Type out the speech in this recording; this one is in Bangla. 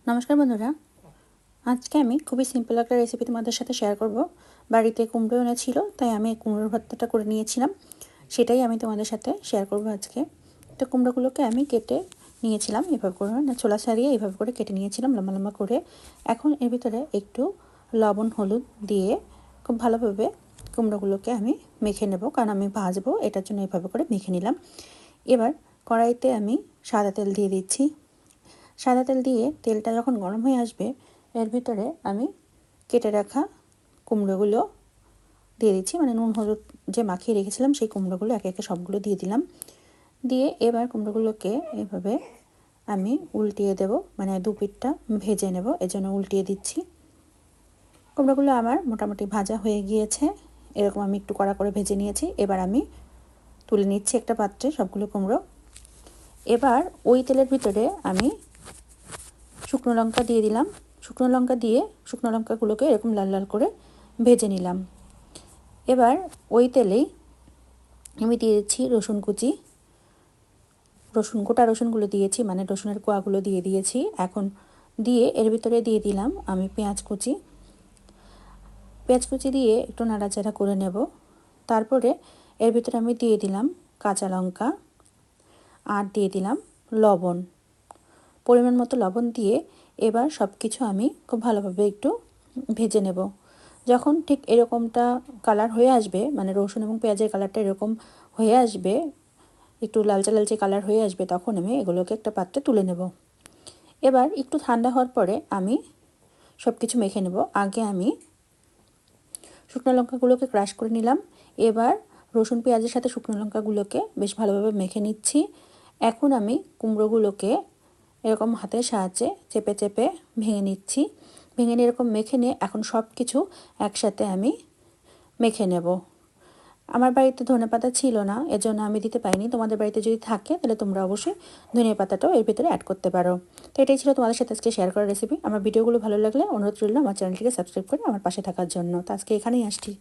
নমস্কার বন্ধুরা, আজকে আমি খুবই সিম্পল একটা রেসিপি তোমাদের সাথে শেয়ার করব। বাড়িতে কুমড়ো এনেছিল, তাই আমি কুমড়োর ভর্তাটা করে নিয়েছিলাম। সেটাই আমি তোমাদের সাথে শেয়ার করব আজকে। তো কুমড়োগুলোকে আমি কেটে নিয়েছিলাম এভাবে করে, ছোলা ছাড়িয়ে এইভাবে করে কেটে নিয়েছিলাম লম্বা লম্বা করে। এখন এর ভিতরে একটু লবণ হলুদ দিয়ে খুব ভালোভাবে কুমড়োগুলোকে আমি মেখে নেব, কারণ আমি ভাজবো, এটার জন্য এইভাবে করে মেখে নিলাম। এবার কড়াইতে আমি সাদা তেল দিয়ে দিচ্ছি। সাদা তেল দিয়ে তেলটা যখন গরম হয়ে আসবে, এর ভিতরে আমি কেটে রাখা কুমড়োগুলো দিয়ে দিচ্ছি। মানে নুন হলুদ যে মাখিয়ে রেখেছিলাম সেই কুমড়োগুলো একে একে সবগুলো দিয়ে দিলাম। দিয়ে এবার কুমড়োগুলোকে এভাবে আমি উল্টিয়ে দেব, মানে দু পিঠটা ভেজে নেব, এজন্য উল্টিয়ে দিচ্ছি। কুমড়োগুলো আমার মোটামুটি ভাজা হয়ে গিয়েছে, এরকম আমি একটু কড়া করে ভেজে নিয়েছি। এবার আমি তুলে নিচ্ছি একটা পাত্রে সবগুলো কুমড়ো। এবার ওই তেলের ভিতরে আমি শুকনো লঙ্কা দিয়ে দিলাম। শুকনো লঙ্কা দিয়ে শুকনো লঙ্কাগুলোকে এরকম লাল লাল করে ভেজে নিলাম। এবার ওই তেলেই আমি দিয়ে দিচ্ছি রসুন কুচি। গোটা রসুনগুলো দিয়েছি, মানে রসুনের কোয়াগুলো দিয়ে দিয়েছি। এখন দিয়ে এর ভিতরে দিয়ে দিলাম আমি পেঁয়াজ কুচি দিয়ে একটু নাড়াচাড়া করে নেব। তারপরে এর ভিতরে আমি দিয়ে দিলাম কাঁচা লঙ্কা আর দিয়ে দিলাম লবণ, পরিমাণ মতো লবণ দিয়ে এবার সব কিছু আমি খুব ভালোভাবে একটু ভেজে নেব। যখন ঠিক এরকমটা কালার হয়ে আসবে, মানে রসুন এবং পেঁয়াজের কালারটা এরকম হয়ে আসবে, একটু লালচে লালচে কালার হয়ে আসবে, তখন আমি এগুলোকে একটা পাত্রে তুলে নেব। এবার একটু ঠান্ডা হওয়ার পরে আমি সব কিছু মেখে নেব। আগে আমি শুকনো লঙ্কাগুলোকে ক্রাশ করে নিলাম। এবার রসুন পেঁয়াজের সাথে শুকনো লঙ্কাগুলোকে বেশ ভালোভাবে মেখে নিচ্ছি। এখন আমি কুমড়োগুলোকে এরকম হাতের সাহায্যে চেপে চেপে ভেঙে নিচ্ছি। ভেঙে নিয়ে এরকম মেখে নিয়ে এখন সব কিছু একসাথে আমি মেখে নেব। আমার বাড়িতে ধনেপাতা ছিল না, এজন্য আমি দিতে পারিনি। তোমাদের বাড়িতে যদি থাকে তাহলে তোমরা অবশ্যই ধনিয়া পাতাটাও এর ভিতরে অ্যাড করতে পারো। তো এটাই ছিল তোমাদের সাথে আজকে শেয়ার করা রেসিপি। আমার ভিডিওগুলো ভালো লাগলে অনুরোধ রইল আমার চ্যানেলটিকে সাবস্ক্রাইব করে আমার পাশে থাকার জন্য। তো আজকে এখানেই আসছি।